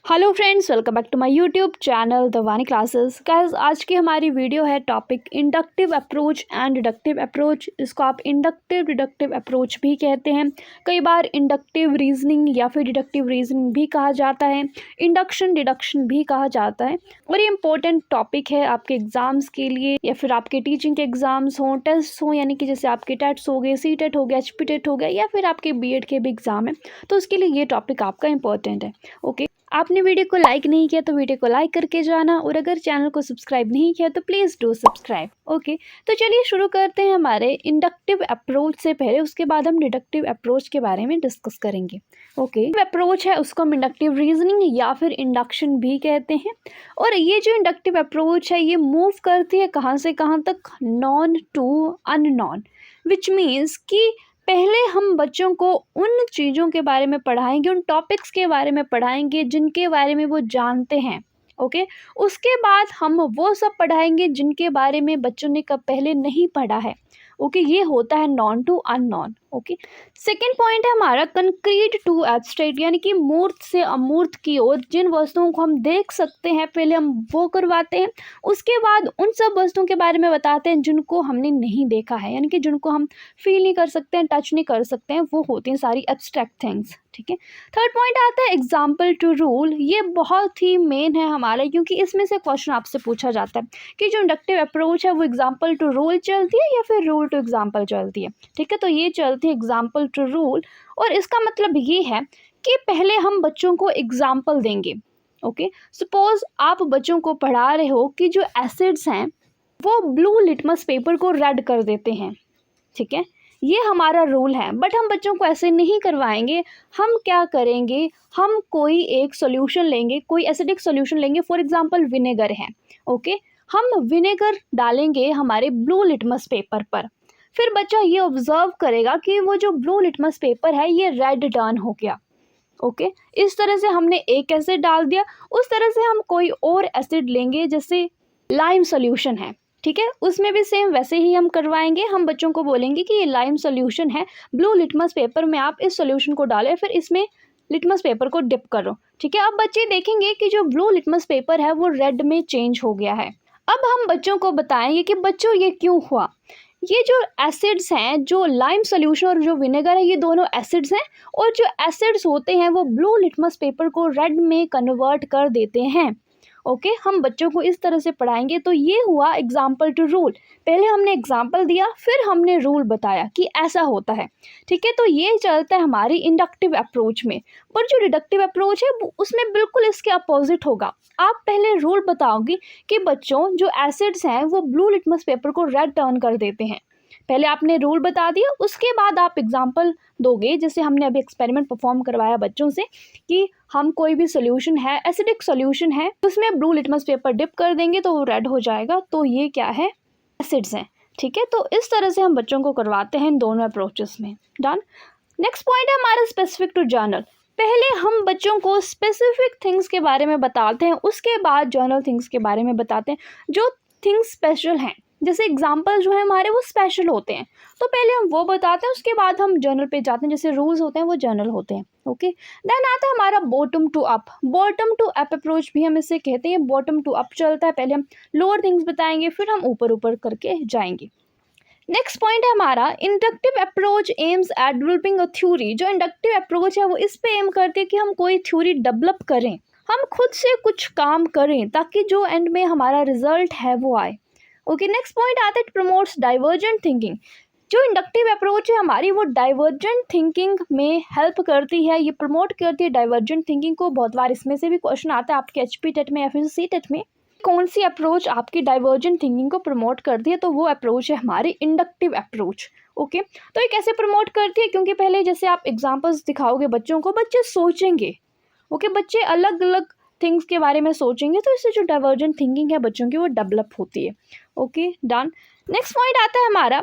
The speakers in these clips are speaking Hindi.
Hello friends, welcome back to my YouTube channel the Wani classes. Guys, आज की हमारी वीडियो है topic inductive approach and deductive approach. इसको आप इंडक्टिव डिडक्टिव अप्रोच भी कहते हैं, कई बार इंडक्टिव रीजनिंग या फिर डिडक्टिव रीजनिंग भी कहा जाता है, इंडक्शन डिडक्शन भी कहा जाता है। और ये इंपॉर्टेंट टॉपिक है आपके एग्जाम्स के लिए या फिर आपके टीचिंग के एग्जाम्स हों, टेस्ट हों, यानी कि जैसे आपके टेट्स हो गए, सी टेट हो गया, HP टेट हो गया, या फिर आपके BEd के भी एग्जाम है, तो उसके लिए ये टॉपिक आपका इंपॉर्टेंट है। ओके, आपने वीडियो को लाइक नहीं किया तो वीडियो को लाइक करके जाना, और अगर चैनल को सब्सक्राइब नहीं किया तो प्लीज़ डू सब्सक्राइब। ओके, तो चलिए शुरू करते हैं हमारे इंडक्टिव अप्रोच से पहले, उसके बाद हम डिडक्टिव अप्रोच के बारे में डिस्कस करेंगे। ओके, अप्रोच है उसको हम इंडक्टिव रीजनिंग या फिर इंडक्शन भी कहते हैं। और ये जो इंडक्टिव अप्रोच है ये मूव करती है कहाँ से कहाँ तक, known to unknown, which means कि पहले हम बच्चों को उन चीज़ों के बारे में पढ़ाएंगे, उन टॉपिक्स के बारे में पढ़ाएंगे जिनके बारे में वो जानते हैं। ओके, उसके बाद हम वो सब पढ़ाएंगे जिनके बारे में बच्चों ने कब पहले नहीं पढ़ा है। ओके, ये होता है known to unknown. Okay, second point है हमारा कंक्रीट टू एब्स्ट्रैक्ट, यानी कि मूर्त से अमूर्त की ओर। जिन वस्तुओं को हम देख सकते हैं पहले हम वो करवाते हैं, उसके बाद उन सब वस्तुओं के बारे में बताते हैं जिनको हमने नहीं देखा है, यानी कि जिनको हम फील नहीं कर सकते हैं, टच नहीं कर सकते हैं, वो होती हैं सारी एब्स्ट्रैक्ट थिंग्स। ठीक है, थर्ड पॉइंट आता है एग्जाम्पल टू रूल। ये बहुत ही मेन है हमारा, क्योंकि इसमें से क्वेश्चन आपसे पूछा जाता है कि जो इंडक्टिव अप्रोच है वो एग्जाम्पल टू रूल चलती है या फिर रूल टू एग्जाम्पल चलती है। ठीक है, तो ये चलती है एग्जाम्पल टू रूल, और इसका मतलब ये है कि पहले हम बच्चों को एग्जाम्पल देंगे। ओके, सपोज आप बच्चों को पढ़ा रहे हो कि जो एसिड्स हैं वो ब्लू लिटमस पेपर को रेड कर देते हैं। ठीक है, ये हमारा रूल है, बट हम बच्चों को ऐसे नहीं करवाएंगे। हम क्या करेंगे, हम कोई एक सॉल्यूशन लेंगे, कोई एसिडिक सॉल्यूशन लेंगे, फॉर एग्जांपल विनेगर है। ओके, हम विनेगर डालेंगे हमारे ब्लू लिटमस पेपर पर, फिर बच्चा ये ऑब्जर्व करेगा कि वो जो ब्लू लिटमस पेपर है ये रेड टर्न हो गया। ओके, इस तरह से हमने एक एसिड डाल दिया, उस तरह से हम कोई और एसिड लेंगे, जैसे लाइम सॉल्यूशन है। ठीक है, उसमें भी सेम वैसे ही हम करवाएंगे। हम बच्चों को बोलेंगे कि ये लाइम सॉल्यूशन है, ब्लू लिटमस पेपर में आप इस सॉल्यूशन को डालें, फिर इसमें लिटमस पेपर को डिप करो। ठीक है, अब बच्चे देखेंगे कि जो ब्लू लिटमस पेपर है वो रेड में चेंज हो गया है। अब हम बच्चों को बताएंगे कि बच्चों ये क्यों हुआ। ये जो एसिड्स हैं, जो लाइम सॉल्यूशन और जो विनेगर है, ये दोनों एसिड्स हैं, और जो एसिड्स होते हैं वो ब्लू लिटमस पेपर को रेड में कन्वर्ट कर देते हैं। ओके, हम बच्चों को इस तरह से पढ़ाएंगे। तो ये हुआ एग्जाम्पल टू रूल, पहले हमने एग्जाम्पल दिया फिर हमने रूल बताया कि ऐसा होता है। ठीक है, तो ये चलता है हमारी इंडक्टिव अप्रोच में। पर जो डिडक्टिव अप्रोच है उसमें बिल्कुल इसके अपोजिट होगा। आप पहले रूल बताओगे कि बच्चों जो एसिड्स हैं वो ब्लू लिटमस पेपर को रेड टर्न कर देते हैं। पहले आपने रूल बता दिया, उसके बाद आप एग्जाम्पल दोगे, जैसे हमने अभी एक्सपेरिमेंट परफॉर्म करवाया बच्चों से कि हम कोई भी सोल्यूशन है, एसिडिक सोल्यूशन है, उसमें ब्लू लिटमस पेपर डिप कर देंगे तो वो रेड हो जाएगा, तो ये क्या है, एसिड्स हैं। ठीक है, तो इस तरह से हम बच्चों को करवाते हैं इन दोनों अप्रोचेस में। डन। नेक्स्ट पॉइंट है हमारा स्पेसिफिक टू जर्नल। पहले हम बच्चों को स्पेसिफिक थिंग्स के बारे में बताते हैं, उसके बाद जर्नल थिंग्स के बारे में बताते हैं, जो थिंग्स स्पेशल हैं। जैसे एग्जाम्पल जो है हमारे वो स्पेशल होते हैं, तो पहले हम वो बताते हैं, उसके बाद हम जर्नल पे जाते हैं। जैसे रूल्स होते हैं वो जर्नल होते हैं। ओके, देन आता है हमारा bottom to up. Bottom to up approach भी हम इसे कहते हैं, बॉटम टू अप चलता है, पहले हम लोअर थिंग्स बताएंगे फिर हम ऊपर ऊपर करके जाएंगे। नेक्स्ट पॉइंट है हमारा inductive approach aims at developing a theory. जो इंडक्टिव अप्रोच है वो इस पे एम करते हैं कि हम कोई थ्योरी डेवलप करें, हम खुद से कुछ काम करें, ताकि जो एंड में हमारा रिजल्ट है वो आए। ओके, नेक्स्ट पॉइंट आता है प्रमोट्स डाइवर्जेंट थिंकिंग। जो इंडक्टिव अप्रोच है हमारी वो डाइवर्जेंट थिंकिंग में हेल्प करती है, ये प्रमोट करती है डाइवर्जेंट थिंकिंग को। बहुत बार इसमें से भी क्वेश्चन आता है आपके HP टेट में या फिर C टेट में, कौन सी अप्रोच आपकी डाइवर्जेंट थिंकिंग को प्रमोट करती है, तो वो अप्रोच है हमारी इंडक्टिव अप्रोच। ओके, तो ये कैसे प्रमोट करती है, क्योंकि पहले जैसे आप एग्जांपल्स दिखाओगे बच्चों को, बच्चे सोचेंगे। ओके, बच्चे अलग अलग थिंग्स के बारे में सोचेंगे, तो इससे जो डाइवर्जेंट थिंकिंग है बच्चों की वो डेवलप होती है। Okay, done. नेक्स्ट पॉइंट आता है हमारा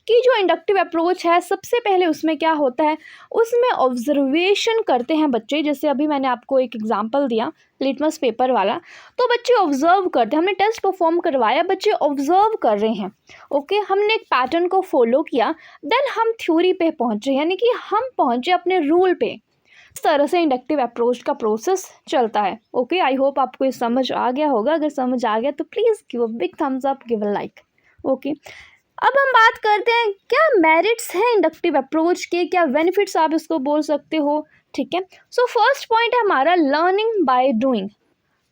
कि जो इंडक्टिव अप्रोच है सबसे पहले उसमें क्या होता है, उसमें ऑब्जर्वेशन करते हैं बच्चे। जैसे अभी मैंने आपको एक एग्जांपल दिया लिटमस पेपर वाला, तो बच्चे ऑब्जर्व करते हैं। हमने टेस्ट परफॉर्म करवाया, बच्चे ऑब्जर्व कर रहे हैं। ओके, हमने एक पैटर्न को फॉलो किया, देन हम थ्योरी पे पहुंचे, यानी कि हम पहुंचे अपने रूल पे। इस तरह से इंडक्टिव अप्रोच का प्रोसेस चलता है। ओके, आई होप आपको ये समझ आ गया होगा। अगर समझ आ गया तो please give a big thumbs up, give a like. Okay, अब हम बात करते हैं क्या मेरिट्स हैं इंडक्टिव अप्रोच के, क्या बेनिफिट्स आप इसको बोल सकते हो। ठीक है, सो फर्स्ट पॉइंट है हमारा learning by doing.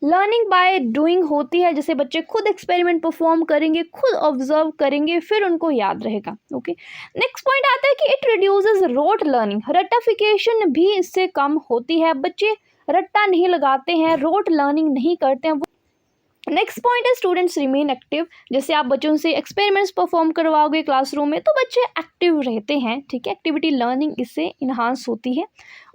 Learning by doing होती है जैसे बच्चे खुद एक्सपेरिमेंट परफॉर्म करेंगे, खुद ऑब्जर्व करेंगे, फिर उनको याद रहेगा। ओके, नेक्स्ट पॉइंट आता है कि इट रिड्यूसेस रोट लर्निंग। रट्टाफिकेशन भी इससे कम होती है, बच्चे रट्टा नहीं लगाते हैं, रोट लर्निंग नहीं करते हैं। नेक्स्ट पॉइंट है स्टूडेंट्स रिमेन एक्टिव। जैसे आप बच्चों से एक्सपेरिमेंट्स परफॉर्म करवाओगे क्लासरूम में तो बच्चे एक्टिव रहते हैं। ठीक है, एक्टिविटी लर्निंग इससे इन्हांस होती है।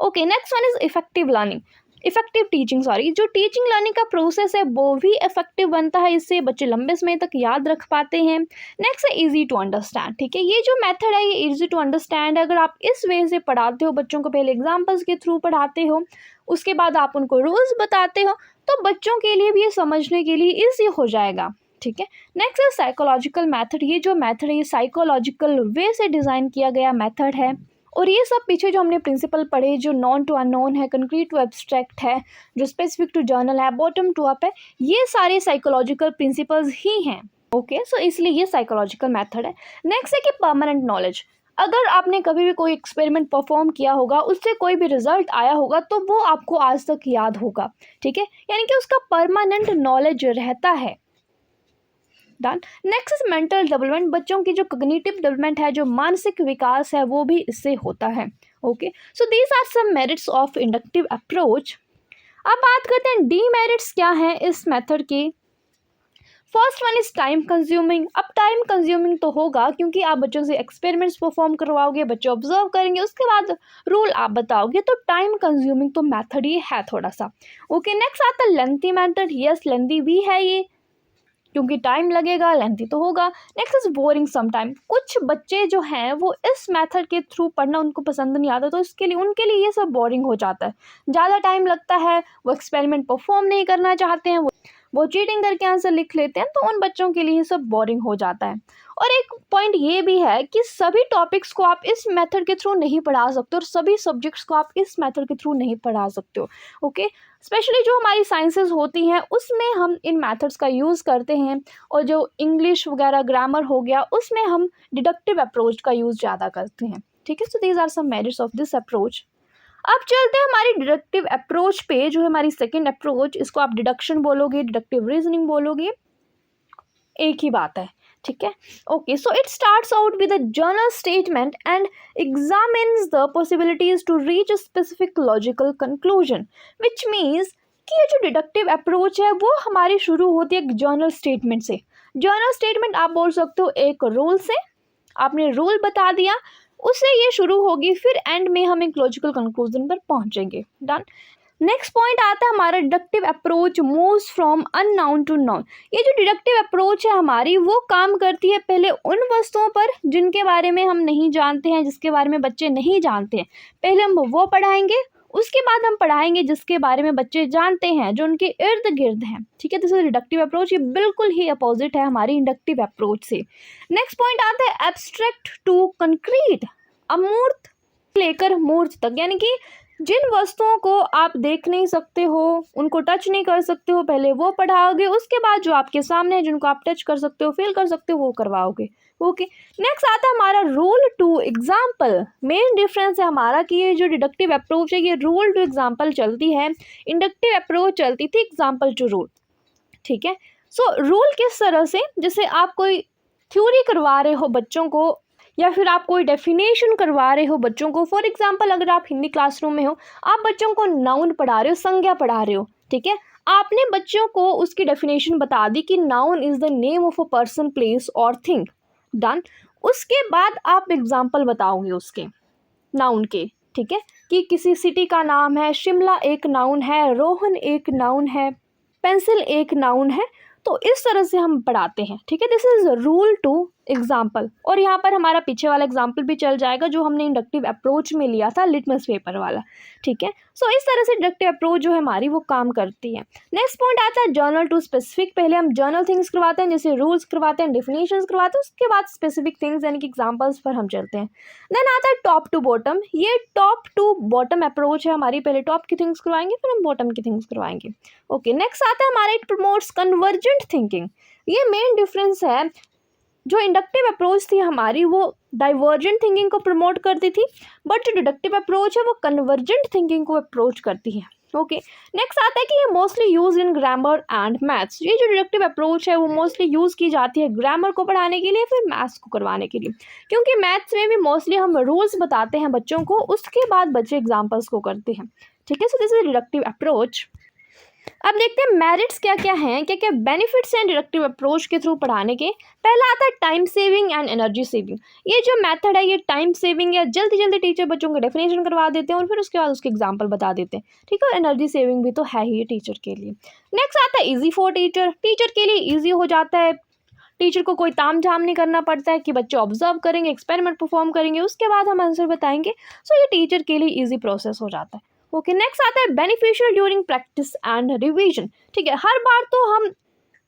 Okay, next one is effective learning, effective teaching. Sorry, जो टीचिंग लर्निंग का प्रोसेस है वो भी इफेक्टिव बनता है, इससे बच्चे लंबे समय तक याद रख पाते हैं। नेक्स्ट है इजी टू अंडरस्टैंड। ठीक है, ये जो मेथड है ये इजी टू अंडरस्टैंड है। अगर आप इस वे से पढ़ाते हो, बच्चों को पहले एग्जाम्पल्स के थ्रू पढ़ाते हो, उसके बाद आप उनको रूल्स बताते हो, तो बच्चों के लिए भी ये समझने के लिए ईजी हो जाएगा। ठीक है, नेक्स्ट है साइकोलॉजिकल मेथड। ये जो मेथड है ये साइकोलॉजिकल वे से डिज़ाइन किया गया मेथड है। और ये सब पीछे जो हमने प्रिंसिपल पढ़े, जो नॉन टू अननोन है, कंक्रीट टू एब्स्ट्रैक्ट है, जो स्पेसिफिक टू जर्नल है, बॉटम टू अप है, ये सारे साइकोलॉजिकल प्रिंसिपल्स ही हैं। ओके, सो इसलिए ये साइकोलॉजिकल मेथड है। नेक्स्ट है कि परमानेंट नॉलेज। अगर आपने कभी भी कोई एक्सपेरिमेंट परफॉर्म किया होगा, उससे कोई भी रिजल्ट आया होगा तो वो आपको आज तक याद होगा। ठीक है, यानी कि उसका परमानेंट नॉलेज रहता है। Done. Next is mental development. बच्चों की जो कॉग्निटिव डेवलपमेंट है, जो मानसिक विकास है, वो भी इससे होता है। Okay, so these are some merits of inductive approach. अब बात करते हैं डीमेरिट्स क्या हैं इस मेथड के। First one is time consuming. अब टाइम कंज्यूमिंग तो होगा क्योंकि आप बच्चों से एक्सपेरिमेंट्स परफॉर्म करवाओगे, बच्चे ऑब्जर्व करेंगे, उसके बाद रूल आप बताओगे, तो टाइम कंज्यूमिंग तो मेथड ये है थोड़ा सा। ओके, नेक्स्ट आता है लेंथी मेथड। यस, लेंथी भी है ये क्योंकि टाइम लगेगा, लेंथी तो होगा। Next is boring sometime. कुछ बच्चे जो हैं वो इस मेथड के थ्रू पढ़ना उनको पसंद नहीं आता, तो इसके लिए उनके लिए ये सब बोरिंग हो जाता है, ज़्यादा टाइम लगता है, वो एक्सपेरिमेंट परफॉर्म नहीं करना चाहते हैं, वो चीटिंग करके आंसर लिख लेते हैं, तो उन बच्चों के लिए ये सब बोरिंग हो जाता है। और एक पॉइंट ये भी है कि सभी टॉपिक्स को आप इस मेथड के थ्रू नहीं पढ़ा सकते और सभी सब्जेक्ट्स को आप इस मेथड के थ्रू नहीं पढ़ा सकते हो। ओके, स्पेशली जो हमारी साइंसेज होती हैं उसमें हम इन मेथड्स का यूज़ करते हैं, और जो इंग्लिश वगैरह ग्रामर हो गया उसमें हम डिडक्टिव अप्रोच का यूज़ ज़्यादा करते हैं। ठीक है, so these are some merits of this approach. अब चलते हैं हमारी डिडक्टिव अप्रोच पे, जो है हमारी सेकंड अप्रोच। इसको आप डिडक्शन बोलोगे, डिडक्टिव रीजनिंग बोलोगे, एक ही बात है। ठीक है, okay, so it starts out with a general statement and examines the possibilities to reach a specific logical conclusion, which means कि ये जो डिडक्टिव अप्रोच है वो हमारी शुरू होती है एक जर्नल स्टेटमेंट से। जर्नल स्टेटमेंट आप बोल सकते हो एक रूल से, आपने रूल बता दिया, उससे ये शुरू होगी, फिर एंड में हम एक लॉजिकल कंक्लूजन पर पहुंचेंगे। डन। नेक्स्ट पॉइंट आता है हमारा deductive approach moves from unknown to known. ये जो डिडक्टिव अप्रोच है हमारी, वो काम करती है पहले उन वस्तुओं पर जिनके बारे में हम नहीं जानते हैं, जिसके बारे में बच्चे नहीं जानते हैं, पहले हम वो पढ़ाएंगे, उसके बाद हम पढ़ाएंगे जिसके बारे में बच्चे जानते हैं, जो उनके इर्द गिर्द हैं। ठीक है, दिस इज डिडक्टिव अप्रोच। ये बिल्कुल ही अपोजिट है हमारी इंडक्टिव अप्रोच से। नेक्स्ट पॉइंट आता है एब्स्ट्रैक्ट टू कंक्रीट। अमूर्त लेकर मूर्त तक, यानी कि जिन वस्तुओं को आप देख नहीं सकते हो, उनको टच नहीं कर सकते हो, पहले वो पढ़ाओगे, उसके बाद जो आपके सामने है, जिनको आप टच कर सकते हो, फील कर सकते हो, वो करवाओगे। ओके, नेक्स्ट आता है हमारा rule to example. Main difference है हमारा कि ये जो डिडक्टिव अप्रोच है ये रूल टू एग्जाम्पल चलती है, इंडक्टिव अप्रोच चलती थी एग्जाम्पल टू रूल। ठीक है, सो रूल किस तरह से, जैसे आप कोई थ्योरी करवा रहे हो बच्चों को, या फिर आप कोई डेफिनेशन करवा रहे हो बच्चों को। फॉर एग्जांपल, अगर आप हिंदी क्लासरूम में हो, आप बच्चों को नाउन पढ़ा रहे हो, संज्ञा पढ़ा रहे हो। ठीक है, आपने बच्चों को उसकी डेफिनेशन बता दी कि noun is the name of a person, place और थिंग। डन। उसके बाद आप एग्जाम्पल बताओगे उसके नाउन के। ठीक है, कि किसी सिटी का नाम है, शिमला एक नाउन है, रोहन एक नाउन है, पेंसिल एक नाउन है, तो इस तरह से हम पढ़ाते हैं। ठीक है, this is rule to example, और यहाँ पर हमारा पीछे वाला एग्जाम्पल भी चल जाएगा जो हमने इंडक्टिव अप्रोच में लिया था लिटमस पेपर वाला, ठीक है। सो इस तरह से इंडक्टिव अप्रोच जो है हमारी वो काम करती है। नेक्स्ट पॉइंट आता है जर्नल टू स्पेसिफिक। पहले हम जर्नल थिंग्स करवाते हैं, जैसे रूल्स करवाते हैं, डेफिनेशंस करवाते हैं, उसके बाद स्पेसिफिक थिंग्स यानी कि एग्जाम्पल्स पर हम चलते हैं। देन आता है टॉप टू बॉटम। ये टॉप टू बॉटम अप्रोच है हमारी, पहले टॉप की थिंग्स करवाएंगे फिर हम बॉटम की थिंग्स करवाएंगे। ओके, नेक्स्ट आता है हमारा इट प्रमोट्स कन्वर्जेंट थिंकिंग। ये मेन डिफरेंस है, जो इंडक्टिव अप्रोच थी हमारी वो डाइवर्जेंट थिंकिंग को प्रमोट करती थी, बट जो डिडक्टिव अप्रोच है वो कन्वर्जेंट थिंकिंग को अप्रोच करती है। ओके, नेक्स्ट आता है कि ये mostly use in grammar and maths. ये जो डिडक्टिव अप्रोच है वो मोस्टली यूज़ की जाती है ग्रामर को पढ़ाने के लिए, फिर मैथ्स को करवाने के लिए, क्योंकि मैथ्स में भी मोस्टली हम रूल्स बताते हैं बच्चों को, उसके बाद बच्चे एग्जाम्पल्स को करते हैं, ठीक है। So this is deductive approach. अब देखते हैं मेरिट्स क्या क्या हैं, क्या क्या बेनिफिट्स हैं डिडक्टिव अप्रोच के थ्रू पढ़ाने के। पहला आता है time saving and energy saving. ये जो मेथड है ये टाइम सेविंग है, जल्दी जल्दी टीचर बच्चों को डेफिनेशन करवा देते हैं और फिर उसके बाद उसके एग्जांपल बता देते हैं, ठीक है। और एनर्जी सेविंग भी तो है ही टीचर के लिए। नेक्स्ट आता है इजी फॉर टीचर। टीचर के लिए ईजी हो जाता है, टीचर को कोई ताम झाम नहीं करना पड़ता है कि बच्चे ऑब्जर्व करेंगे, एक्सपेरिमेंट परफॉर्म करेंगे, उसके बाद हम आंसर बताएंगे। सो ये टीचर के लिए ईजी प्रोसेस हो जाता है। ओके, नेक्स्ट आता है beneficial during practice and revision. ठीक है, हर बार तो हम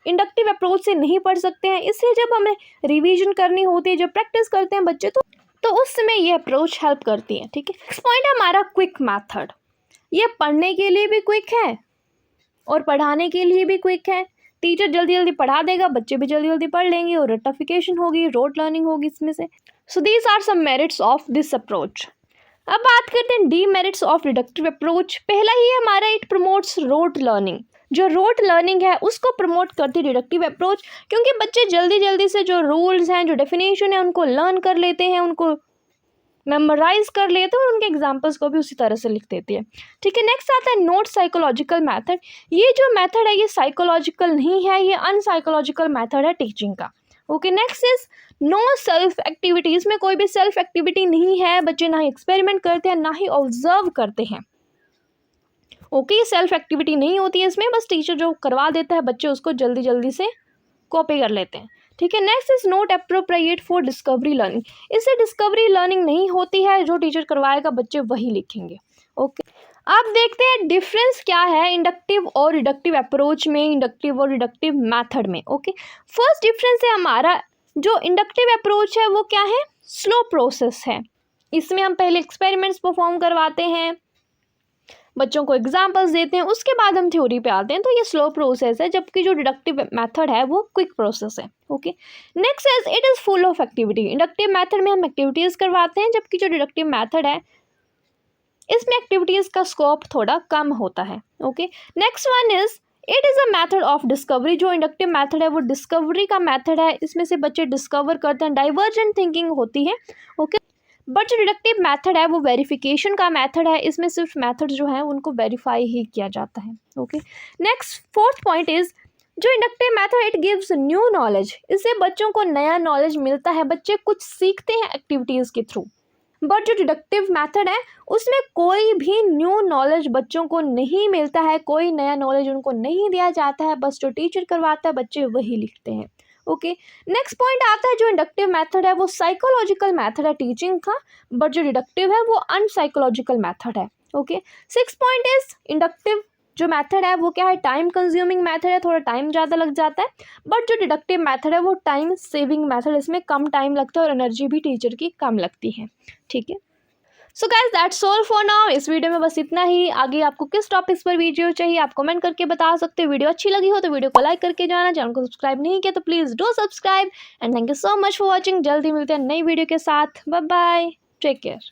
इंडक्टिव अप्रोच से नहीं पढ़ सकते हैं, इसलिए जब हमें रिवीजन करनी होती है, जब प्रैक्टिस करते हैं बच्चे तो उस समय ये अप्रोच हेल्प करती है, ठीक है। नेक्स्ट पॉइंट है हमारा क्विक मेथड। ये पढ़ने के लिए भी क्विक है और पढ़ाने के लिए भी क्विक है। टीचर जल्दी जल्दी पढ़ा देगा, बच्चे भी जल्दी जल्दी पढ़ लेंगे और रटिफिकेशन होगी, रोट लर्निंग होगी इसमें से। So these are some merits of this approach. अब बात करते हैं डीमेरिट्स ऑफ डिडक्टिव अप्रोच। पहला ही है हमारा इट प्रमोट्स रोट लर्निंग। जो रोट लर्निंग है उसको प्रमोट करती है डिडक्टिव अप्रोच, क्योंकि बच्चे जल्दी जल्दी से जो रूल्स हैं, जो डेफिनेशन है, उनको लर्न कर लेते हैं, उनको मेमोराइज कर लेते हैं और उनके एग्जाम्पल्स को भी उसी तरह से लिख देती है, ठीक है। नेक्स्ट आता है नोट साइकोलॉजिकल मैथड। ये जो मैथड है ये साइकोलॉजिकल नहीं है, ये अनसाइकोलॉजिकल मैथड है टीचिंग का। Okay, next is no self activity. इसमें कोई भी सेल्फ एक्टिविटी नहीं है, बच्चे ना ही एक्सपेरिमेंट करते हैं ना ही ऑब्जर्व करते हैं। ओके, सेल्फ एक्टिविटी नहीं होती है इसमें, बस टीचर जो करवा देता है बच्चे उसको जल्दी जल्दी से कॉपी कर लेते हैं, ठीक है। Next is not appropriate for discovery learning. इससे डिस्कवरी लर्निंग नहीं होती है, जो टीचर करवाएगा बच्चे वही लिखेंगे। ओके, अब देखते हैं डिफरेंस क्या है इंडक्टिव और डिडक्टिव अप्रोच में, इंडक्टिव और डिडक्टिव मेथड में। ओके, फर्स्ट डिफरेंस है हमारा, जो इंडक्टिव अप्रोच है वो क्या है, स्लो प्रोसेस है। इसमें हम पहले एक्सपेरिमेंट्स परफॉर्म करवाते हैं, बच्चों को एग्जाम्पल्स देते हैं, उसके बाद हम थ्योरी पे आते हैं, तो ये स्लो प्रोसेस है, जबकि जो डिडक्टिव मेथड है वो क्विक प्रोसेस है। Okay, next is it is full of activity. Inductive method में हम एक्टिविटीज़ करवाते हैं, जबकि जो डिडक्टिव मेथड है इसमें एक्टिविटीज़ का स्कोप थोड़ा कम होता है। Okay, next one is it is a method of discovery. जो इंडक्टिव मेथड है वो डिस्कवरी का मेथड है, इसमें से बच्चे डिस्कवर करते हैं, डाइवर्जेंट थिंकिंग होती है। ओके, बट जो डिडक्टिव मेथड है वो वेरिफिकेशन का मेथड है, इसमें सिर्फ मेथड जो है उनको वेरीफाई ही किया जाता है। Okay, next fourth point is जो inductive method it gives new knowledge. इससे बच्चों को नया नॉलेज मिलता है, बच्चे कुछ सीखते हैं एक्टिविटीज़ के थ्रू। बट जो डिडक्टिव मेथड है उसमें कोई भी न्यू नॉलेज बच्चों को नहीं मिलता है, कोई नया नॉलेज उनको नहीं दिया जाता है, बस जो टीचर करवाता है बच्चे वही लिखते हैं। ओके, नेक्स्ट पॉइंट आता है जो इंडक्टिव मेथड है वो साइकोलॉजिकल मेथड है टीचिंग का, बट जो डिडक्टिव है वो अनसाइकोलॉजिकल मेथड है। Okay, six point is inductive जो मेथड है वो क्या है, टाइम कंज्यूमिंग मेथड है, थोड़ा टाइम ज़्यादा लग जाता है, बट जो डिडक्टिव मेथड है वो टाइम सेविंग मेथड, इसमें कम टाइम लगता है और एनर्जी भी टीचर की कम लगती है, ठीक है। So guys that's all for now. इस वीडियो में बस इतना ही। आगे आपको किस टॉपिक्स पर वीडियो चाहिए आप कमेंट करके बता सकते हो। वीडियो अच्छी लगी हो तो वीडियो को लाइक करके जाना, चैनल को सब्सक्राइब नहीं किया तो please do subscribe and thank you so much for watching. जल्दी मिलते हैं नई वीडियो के साथ। Bye bye, take care.